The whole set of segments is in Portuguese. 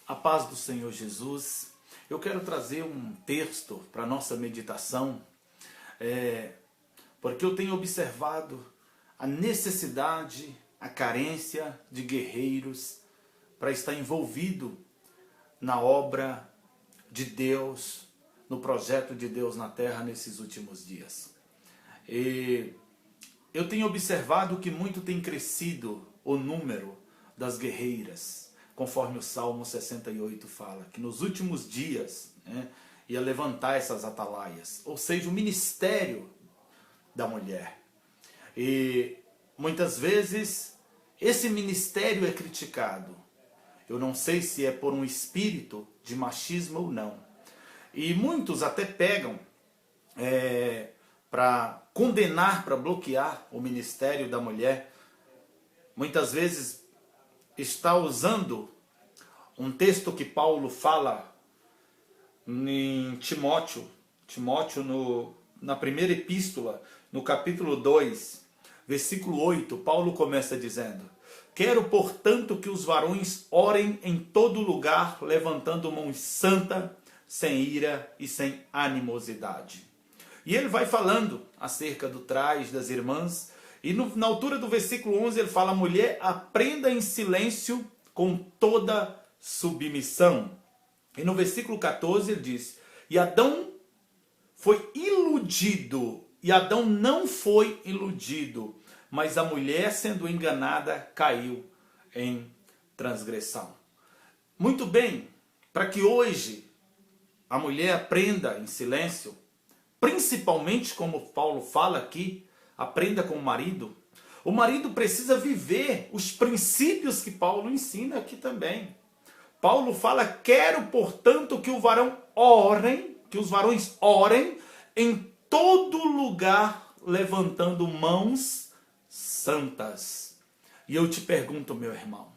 A paz do Senhor Jesus. Eu quero trazer um texto para a nossa meditação, porque eu tenho observado a necessidade, a carência de guerreiros para estar envolvido na obra de Deus, no projeto de Deus na terra nesses últimos dias. E eu tenho observado que muito tem crescido o número das guerreiras, conforme o Salmo 68 fala, que nos últimos dias ia levantar essas atalaias, ou seja, o ministério da mulher. E muitas vezes esse ministério é criticado. Eu não sei se é por um espírito de machismo ou não. E muitos até pegam para condenar, para bloquear o ministério da mulher. Muitas vezes está usando um texto que Paulo fala em Timóteo. Na primeira epístola, no capítulo 2, versículo 8, Paulo começa dizendo: quero, portanto, que os varões orem em todo lugar, levantando mãos santas, sem ira e sem animosidade. E ele vai falando acerca do traje das irmãs. E na altura do versículo 11 ele fala: mulher, aprenda em silêncio com toda submissão. E no versículo 14 ele diz: e Adão foi iludido, e Adão não foi iludido, mas a mulher, sendo enganada, caiu em transgressão. Muito bem, para que hoje a mulher aprenda em silêncio, principalmente como Paulo fala aqui, aprenda com o marido. O marido precisa viver os princípios que Paulo ensina aqui também. Paulo fala: quero, portanto, que os varões orem em todo lugar, levantando mãos santas. E eu te pergunto, meu irmão,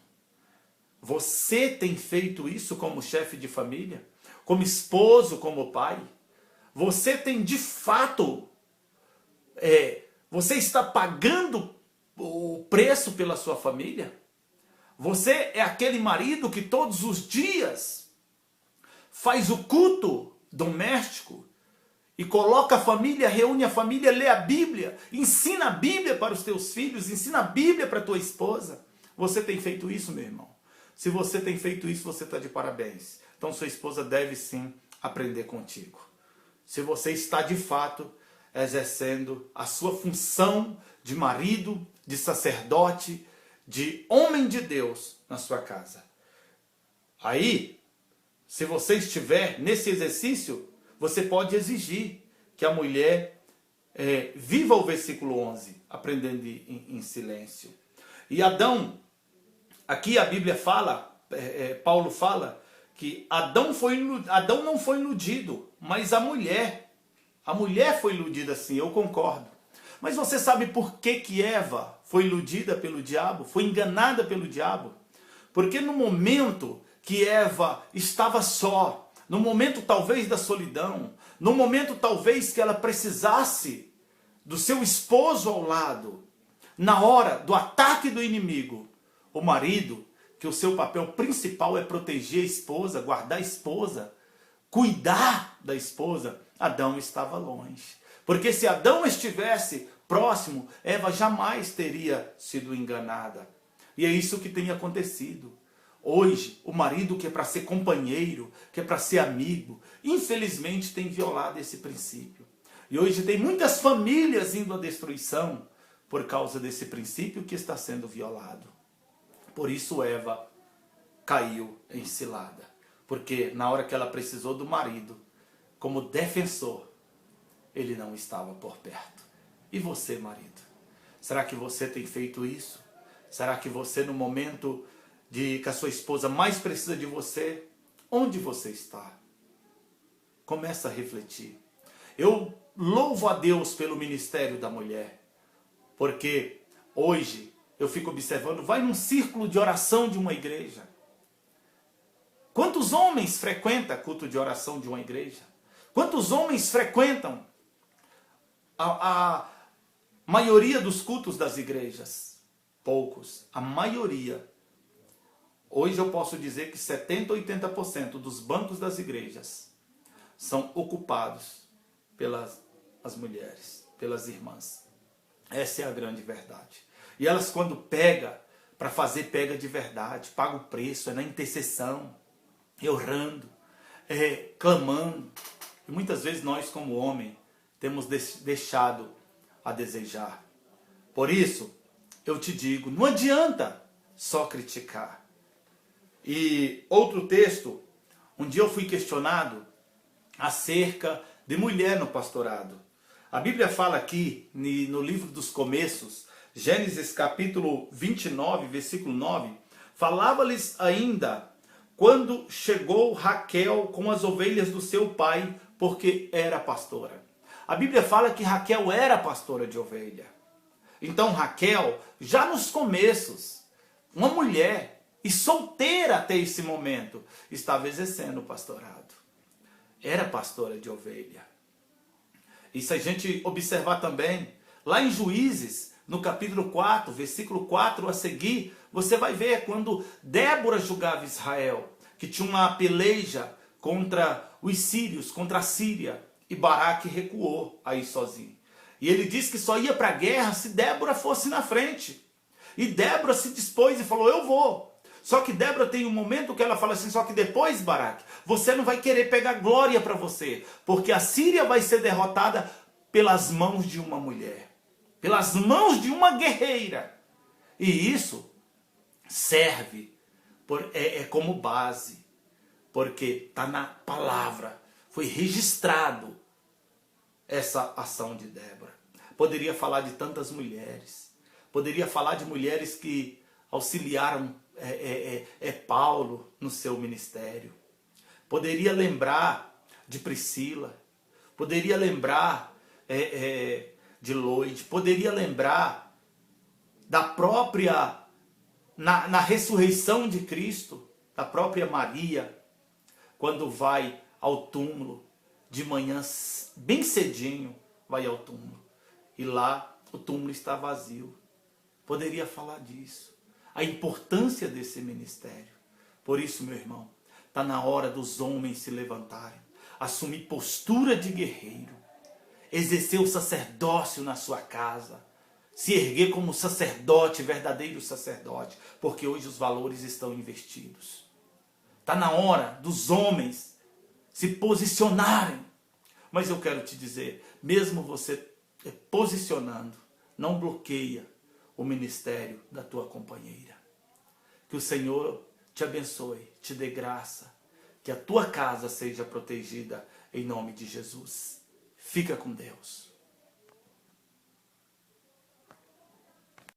você tem feito isso como chefe de família? Como esposo, como pai? Você tem de fato, você está pagando o preço pela sua família? Você é aquele marido que todos os dias faz o culto doméstico e coloca a família, reúne a família, lê a Bíblia, ensina a Bíblia para os teus filhos, ensina a Bíblia para a tua esposa? Você tem feito isso, meu irmão? Se você tem feito isso, você está de parabéns. Então sua esposa deve sim aprender contigo. Se você está de fato exercendo a sua função de marido, de sacerdote, de homem de Deus na sua casa. Aí, se você estiver nesse exercício, você pode exigir que a mulher viva o versículo 11, aprendendo em silêncio. E Adão, aqui a Bíblia fala, Paulo fala, que Adão não foi iludido, mas a mulher foi iludida sim, eu concordo. Mas você sabe por que Eva foi iludida pelo diabo? Foi enganada pelo diabo? Porque no momento que Eva estava só, no momento talvez da solidão, no momento talvez que ela precisasse do seu esposo ao lado, na hora do ataque do inimigo, o marido, que o seu papel principal é proteger a esposa, guardar a esposa, cuidar da esposa, Adão estava longe. Porque se Adão estivesse próximo, Eva jamais teria sido enganada. E é isso que tem acontecido. Hoje, o marido que é para ser companheiro, que é para ser amigo, infelizmente tem violado esse princípio. E hoje tem muitas famílias indo à destruição por causa desse princípio que está sendo violado. Por isso Eva caiu em cilada. Porque na hora que ela precisou do marido, como defensor, ele não estava por perto. E você, marido? Será que você tem feito isso? Será que você, no momento que a sua esposa mais precisa de você, onde você está? Começa a refletir. Eu louvo a Deus pelo ministério da mulher, porque hoje eu fico observando, vai num círculo de oração de uma igreja. Quantos homens frequentam culto de oração de uma igreja? Quantos homens frequentam a maioria dos cultos das igrejas? Poucos. A maioria Hoje eu posso dizer que 70% 80% dos bancos das igrejas são ocupados pelas as mulheres, pelas irmãs. Essa é a grande verdade. E elas, quando pega para fazer, pega de verdade, paga o preço, é na intercessão, orando, clamando. E muitas vezes nós, como homem, temos deixado a desejar. Por isso, eu te digo, não adianta só criticar. E outro texto, um dia eu fui questionado acerca de mulher no pastorado. A Bíblia fala aqui, no livro dos Começos, Gênesis capítulo 29, versículo 9, falava-lhes ainda quando chegou Raquel com as ovelhas do seu pai, porque era pastora. A Bíblia fala que Raquel era pastora de ovelha. Então Raquel, já nos começos, uma mulher, e solteira até esse momento, estava exercendo o pastorado. Era pastora de ovelha. E se a gente observar também, lá em Juízes, no capítulo 4, versículo 4 a seguir, você vai ver quando Débora julgava Israel, que tinha uma peleja contra os sírios, contra a Síria, e Baraque recuou aí sozinho. E ele disse que só ia para a guerra se Débora fosse na frente. E Débora se dispôs e falou, eu vou. Só que Débora tem um momento que ela fala assim, só que depois, Baraque, você não vai querer pegar glória para você, porque a Síria vai ser derrotada pelas mãos de uma mulher, pelas mãos de uma guerreira. E isso serve, como base, porque está na palavra, foi registrado essa ação de Débora. Poderia falar de tantas mulheres, poderia falar de mulheres que auxiliaram Paulo no seu ministério. Poderia lembrar de Priscila, poderia lembrar de Loide, poderia lembrar da própria, na ressurreição de Cristo, da própria Maria, quando vai ao túmulo, de manhã, bem cedinho, vai ao túmulo. E lá o túmulo está vazio. Poderia falar disso. A importância desse ministério. Por isso, meu irmão, está na hora dos homens se levantarem, assumir postura de guerreiro, exercer o sacerdócio na sua casa, se erguer como sacerdote, verdadeiro sacerdote, porque hoje os valores estão invertidos. Está na hora dos homens se posicionarem. Mas eu quero te dizer, mesmo você posicionando, não bloqueia o ministério da tua companheira. Que o Senhor te abençoe, te dê graça, que a tua casa seja protegida em nome de Jesus. Fica com Deus.